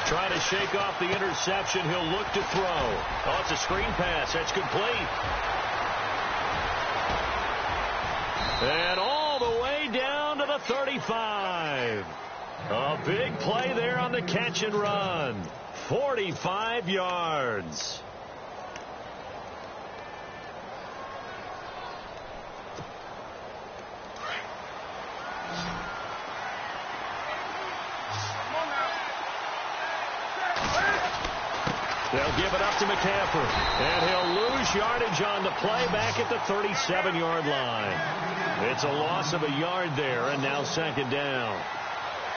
[SPEAKER 2] Trying to shake off the interception. He'll look to throw. Oh, it's a screen pass. That's complete. And all the way down to the 35. A big play there on the catch and run. 45 yards. They'll give it up to McCaffrey. And he'll lose yardage on the play back at the 37-yard line. It's a loss of a yard there, and now 2nd down.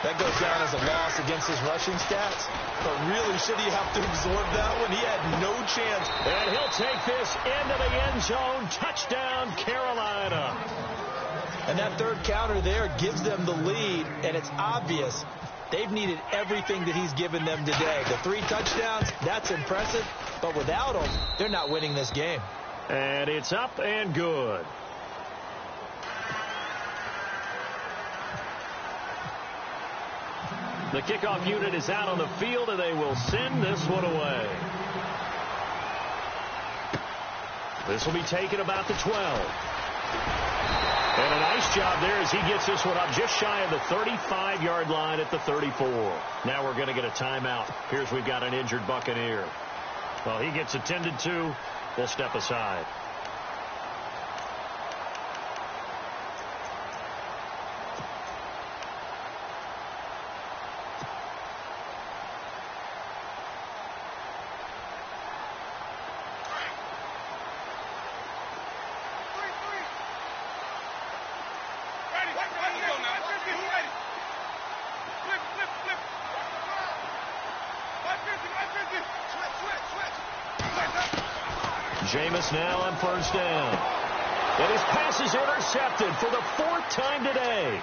[SPEAKER 3] That goes down as a loss against his rushing stats. But really, should he have to absorb that one? He had no chance.
[SPEAKER 2] And he'll take this into the end zone. Touchdown, Carolina.
[SPEAKER 3] And that third counter there gives them the lead, and it's obvious they've needed everything that he's given them today. The 3 touchdowns, that's impressive, but without him, they're not winning this game.
[SPEAKER 2] And it's up and good. The kickoff unit is out on the field, and they will send this one away. This will be taken about the 12. And a nice job there as he gets this one up just shy of the 35-yard line at the 34. Now we're going to get a timeout. Here's we've got an injured Buccaneer. Well, he gets attended to. We'll step aside. Jameis now on first down. And his pass is intercepted for the 4th time today.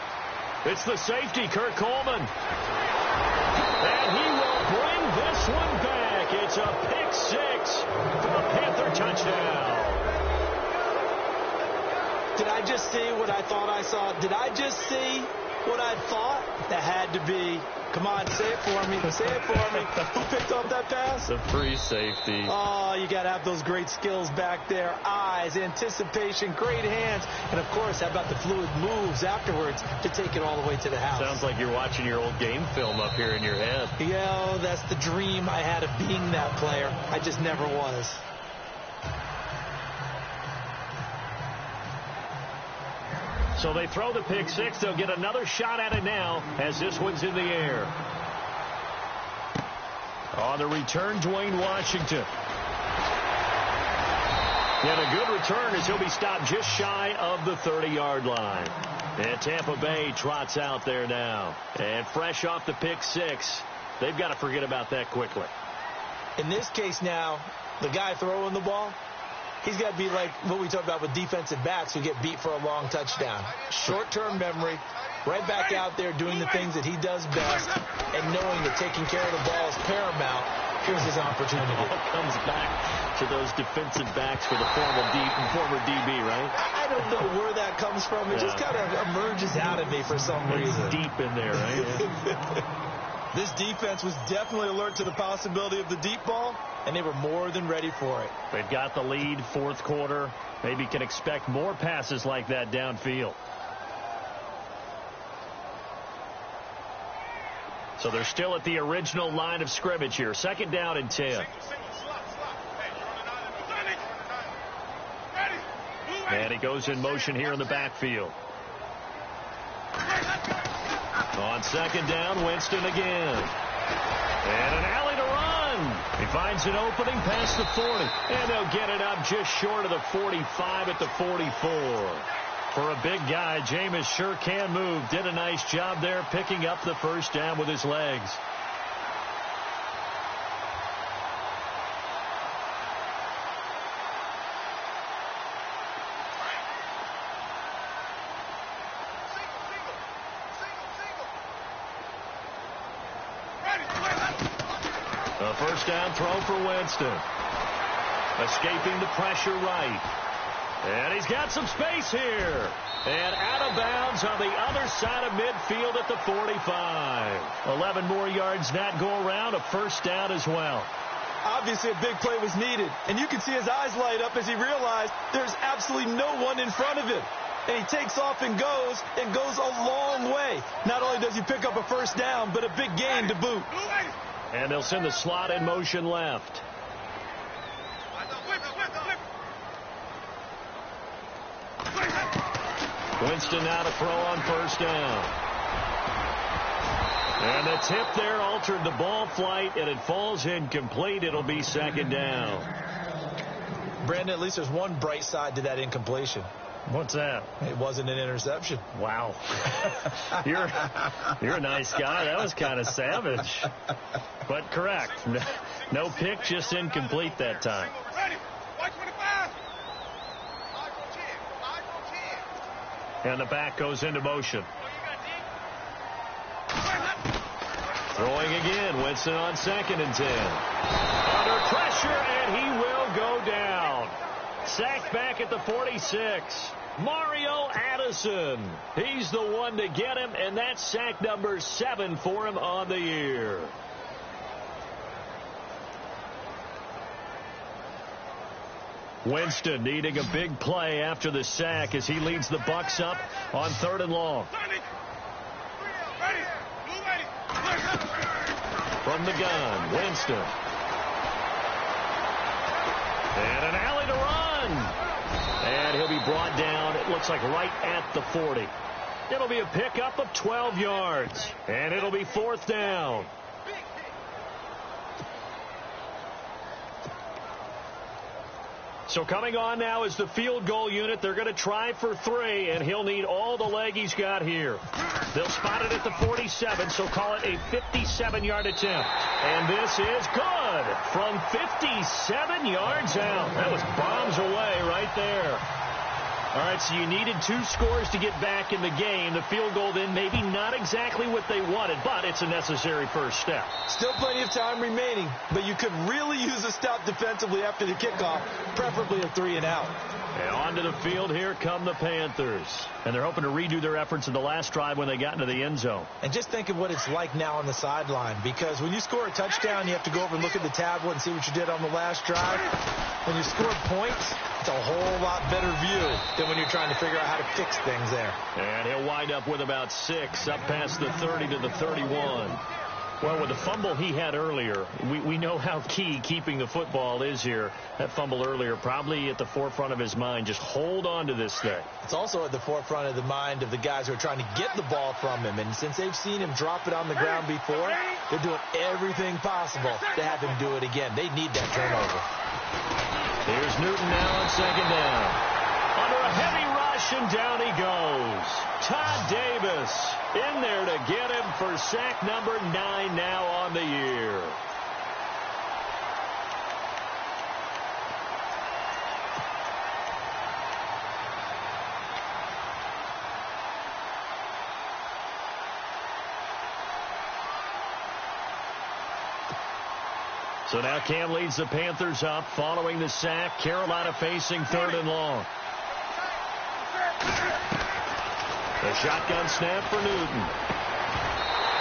[SPEAKER 2] It's the safety, Kurt Coleman. And he will bring this one back. It's a pick 6 for a Panther touchdown.
[SPEAKER 3] Did I just see what I thought I saw? Did I just see what I thought? That had to be. Come on, say it for me. Say it for me. Who picked up that pass?
[SPEAKER 2] The free safety.
[SPEAKER 3] Oh, you got to have those great skills back there. Eyes, anticipation, great hands. And, of course, how about the fluid moves afterwards to take it all the way to the house?
[SPEAKER 2] Sounds like you're watching your old game film up here in your head.
[SPEAKER 3] Yeah, that's the dream I had of being that player. I just never was.
[SPEAKER 2] So they throw the pick 6. They'll get another shot at it now as this one's in the air. On the return, Dwayne Washington. And a good return as he'll be stopped just shy of the 30-yard line. And Tampa Bay trots out there now. And fresh off the pick 6, they've got to forget about that quickly.
[SPEAKER 3] In this case now, the guy throwing the ball, he's got to be like what we talk about with defensive backs who get beat for a long touchdown. Short-term memory, right back out there doing the things that he does best, and knowing that taking care of the ball is paramount. Here's his opportunity.
[SPEAKER 2] It all comes back to those defensive backs for the former DB, right?
[SPEAKER 3] I don't know where that comes from. It just kind of emerges out of me for some reason.
[SPEAKER 2] It's deep in there, right?
[SPEAKER 3] This defense was definitely alert to the possibility of the deep ball, and they were more than ready for it.
[SPEAKER 2] They've got the lead, 4th quarter. Maybe can expect more passes like that downfield. So they're still at the original line of scrimmage here. 2nd down and 10. And he goes in motion here in the backfield. On 2nd down, Winston again. And an alley to run. He finds an opening past the 40. And they'll get it up just short of the 45 at the 44. For a big guy, Jameis sure can move. Did a nice job there picking up the first down with his legs. A first down throw for Winston. Escaping the pressure right. And he's got some space here. And out of bounds on the other side of midfield at the 45. 11 more yards that go around. A first down as well.
[SPEAKER 3] Obviously a big play was needed. And you can see his eyes light up as he realized there's absolutely no one in front of him. And he takes off and goes a long way. Not only does he pick up a first down, but a big gain to boot.
[SPEAKER 2] And they'll send the slot in motion left. Winston now to throw on first down. And the tip there altered the ball flight, and it falls incomplete. It'll be 2nd down.
[SPEAKER 3] Brandon, at least there's one bright side to that incompletion.
[SPEAKER 2] What's that?
[SPEAKER 3] It wasn't an interception.
[SPEAKER 2] Wow. You're a nice guy. That was kind of savage. But correct. No pick, just incomplete that time. And the back goes into motion. Throwing again. Winston on 2nd and 10. Under pressure, and he will go down. Sacked back at the 46. Mario Addison. He's the one to get him, and that's sack number 7 for him on the year. Winston needing a big play after the sack as he leads the Bucs up on 3rd and long. From the gun, Winston. And an alley to run. And he'll be brought down, it looks like right at the 40. It'll be a pickup of 12 yards. And it'll be 4th down. So coming on now is the field goal unit. They're going to try for 3, and he'll need all the leg he's got here. They'll spot it at the 47, so call it a 57-yard attempt. And this is good from 57 yards out. That was bombs away right there. All right, so you needed 2 scores to get back in the game. The field goal then maybe not exactly what they wanted, but it's a necessary first step.
[SPEAKER 3] Still plenty of time remaining, but you could really use a stop defensively after the kickoff, preferably a 3 and out.
[SPEAKER 2] And onto the field, here come the Panthers. And they're hoping to redo their efforts in the last drive when they got into the end zone.
[SPEAKER 3] And just think of what it's like now on the sideline, because when you score a touchdown, you have to go over and look at the tablet and see what you did on the last drive. When you score points, it's a whole lot better view than when you're trying to figure out how to fix things there.
[SPEAKER 2] And he'll wind up with about 6 up past the 30 to the 31. Well, with the fumble he had earlier, we know how key keeping the football is here. That fumble earlier probably at the forefront of his mind. Just hold on to this thing.
[SPEAKER 3] It's also at the forefront of the mind of the guys who are trying to get the ball from him. And since they've seen him drop it on the ground before, they're doing everything possible to have him do it again. They need that turnover.
[SPEAKER 2] Here's Newton now on 2nd down. Under a heavy rush, and down he goes. Todd Davis in there to get him for sack number 9 now on the year. So now Cam leads the Panthers up following the sack. Carolina facing 3rd and long. The shotgun snap for Newton.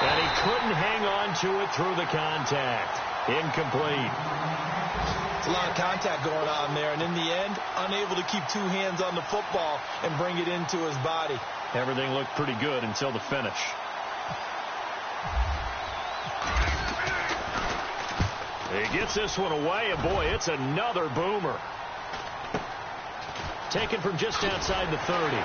[SPEAKER 2] And he couldn't hang on to it through the contact. Incomplete.
[SPEAKER 3] It's a lot of contact going on there, and in the end, unable to keep 2 hands on the football and bring it into his body.
[SPEAKER 2] Everything looked pretty good until the finish. He gets this one away, and boy, it's another boomer. Taken from just outside the 30.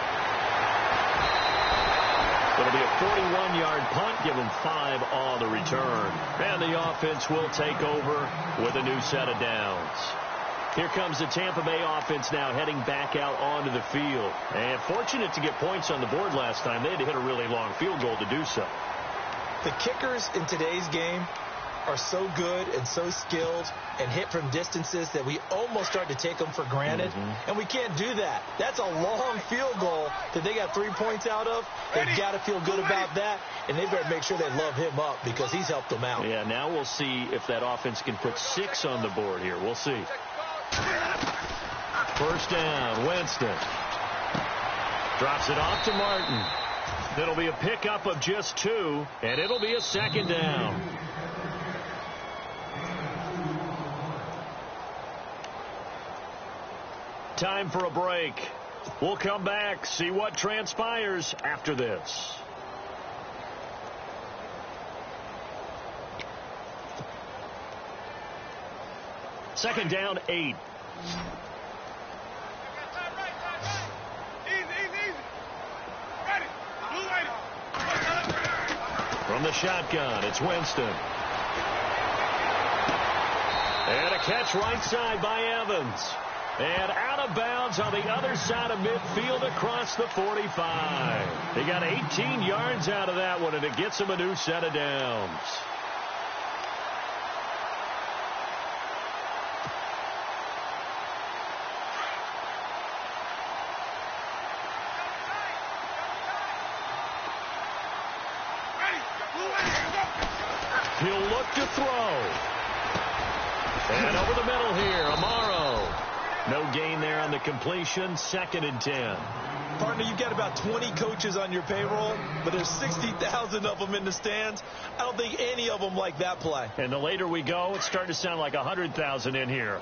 [SPEAKER 2] It'll be a 41-yard punt, give him 5 on the return. And the offense will take over with a new set of downs. Here comes the Tampa Bay offense now heading back out onto the field. And fortunate to get points on the board last time. They had to hit a really long field goal to do so.
[SPEAKER 3] The kickers in today's game are so good and so skilled and hit from distances that we almost start to take them for granted. And we can't do that. That's a long field goal that they got 3 points out of. They've got to feel good about that, and they better make sure they love him up because he's helped them out.
[SPEAKER 2] Yeah, now we'll see if that offense can put 6 on the board here. We'll see. First down, Winston. Drops it off to Martin. It'll be a pickup of just 2, and it'll be a 2nd down. Time for a break. We'll come back, see what transpires after this. Second down, 8. From the shotgun, it's Winston. And a catch right side by Evans. And out of bounds on the other side of midfield across the 45. He got 18 yards out of that one, and it gets him a new set of downs. He'll look to throw. And over the middle here, Amaro. No gain there on the completion. 2nd and 10.
[SPEAKER 3] Partner, you've got about 20 coaches on your payroll, but there's 60,000 of them in the stands. I don't think any of them like that play.
[SPEAKER 2] And the later we go, it's starting to sound like 100,000 in here.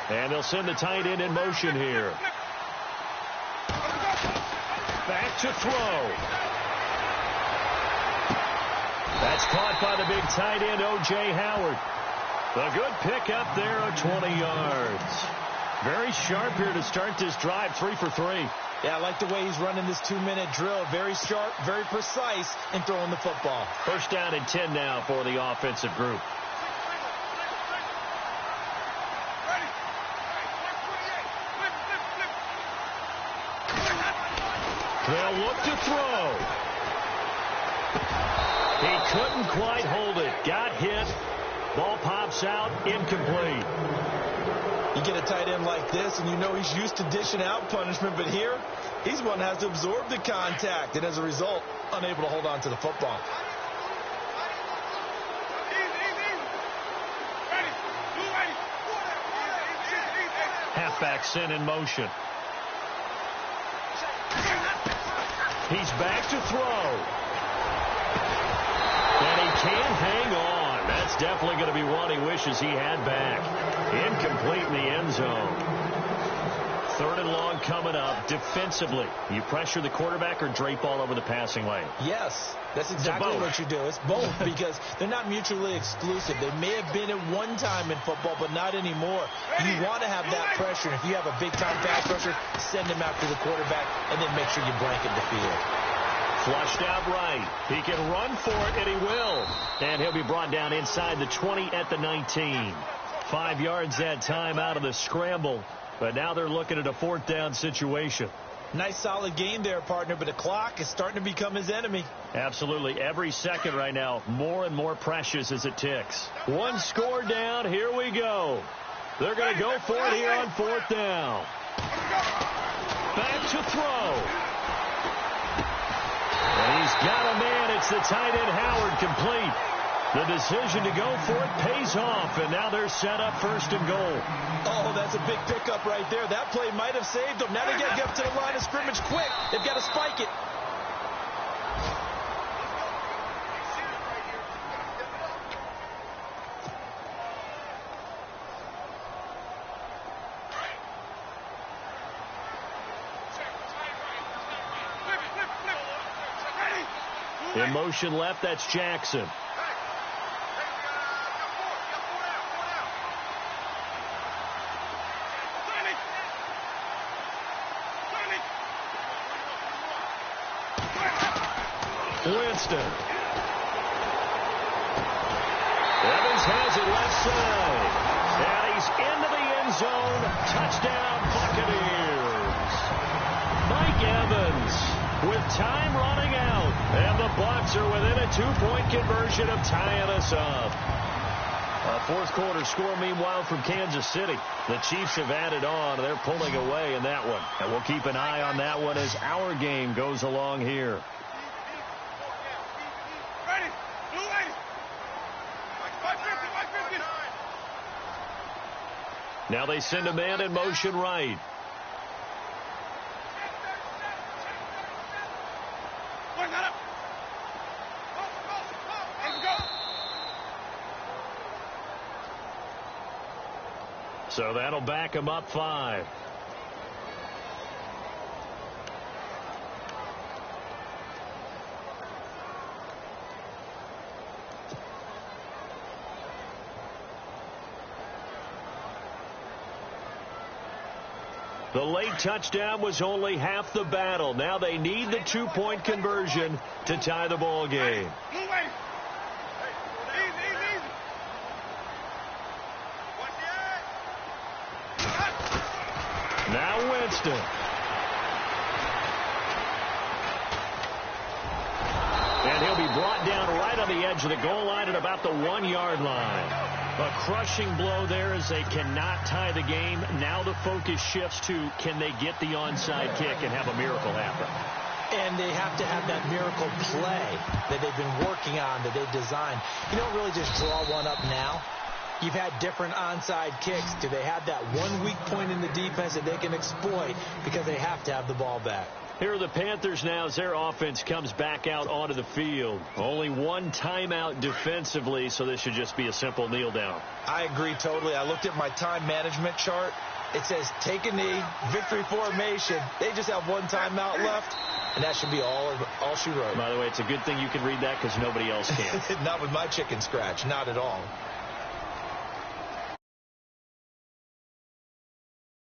[SPEAKER 2] And they'll send the tight end in motion here. Back to throw. That's caught by the big tight end, O.J. Howard. A good pickup there of 20 yards. Very sharp here to start this drive, 3 for 3.
[SPEAKER 3] Yeah, I like the way he's running this 2-minute drill. Very sharp, very precise in throwing the football.
[SPEAKER 2] 1st down and 10 now for the offensive group. They'll look to throw. He couldn't quite hold it. Got hit. Ball pops out. Incomplete.
[SPEAKER 3] You get a tight end like this, and you know he's used to dishing out punishment, but here, he's one that has to absorb the contact, and as a result, unable to hold on to the football.
[SPEAKER 2] Halfback sent in motion. He's back to throw. And he can't hang on. That's definitely going to be one he wishes he had back. Incomplete in the end zone. 3rd and long coming up. Defensively, you pressure the quarterback or drape all over the passing lane?
[SPEAKER 3] Yes, that's exactly what you do. It's both because they're not mutually exclusive. They may have been at one time in football, but not anymore. You want to have that pressure. If you have a big-time pass rusher, send him after the quarterback, and then make sure you blanket the field.
[SPEAKER 2] Flushed out right. He can run for it, and he will. And he'll be brought down inside the 20 at the 19. 5 yards that time out of the scramble. But now they're looking at a 4th down situation.
[SPEAKER 3] Nice solid game there, partner, but the clock is starting to become his enemy.
[SPEAKER 2] Absolutely. Every second right now, more and more precious as it ticks. 1 score down. Here we go. They're going to go for it here on 4th down. Back to throw. And he's got a man. It's the tight end, Howard, complete. The decision to go for it pays off, and now they're set up 1st and goal.
[SPEAKER 3] Oh, that's a big pickup right there. That play might have saved them. Now they got to get up to the line of scrimmage quick. They've got to spike it.
[SPEAKER 2] In motion left, that's Jackson. Winston. Evans has it left side. And he's into the end zone. Touchdown, Buccaneers. Mike Evans with time running out. And the Bucs are within a 2-point conversion of tying us up. A 4th quarter score, meanwhile, from Kansas City. The Chiefs have added on. They're pulling away in that one. And we'll keep an eye on that one as our game goes along here. Now they send a man in motion right. So that'll back him up 5. The late touchdown was only half the battle. Now they need the 2-point conversion to tie the ball game. Now Winston. And he'll be brought down right on the edge of the goal line at about the 1-yard line. A crushing blow there as they cannot tie the game. Now the focus shifts to, can they get the onside kick and have a miracle happen?
[SPEAKER 3] And they have to have that miracle play that they've been working on, that they've designed. You don't really just draw one up now. You've had different onside kicks. Do they have that one weak point in the defense that they can exploit because they have to have the ball back?
[SPEAKER 2] Here are the Panthers now as their offense comes back out onto the field. Only one timeout defensively, so this should just be a simple kneel down.
[SPEAKER 3] I agree totally. I looked at my time management chart. It says take a knee, victory formation. They just have one timeout left, and that should be all she wrote.
[SPEAKER 2] By the way, it's a good thing you can read that because nobody else can.
[SPEAKER 3] Not with my chicken scratch. Not at all.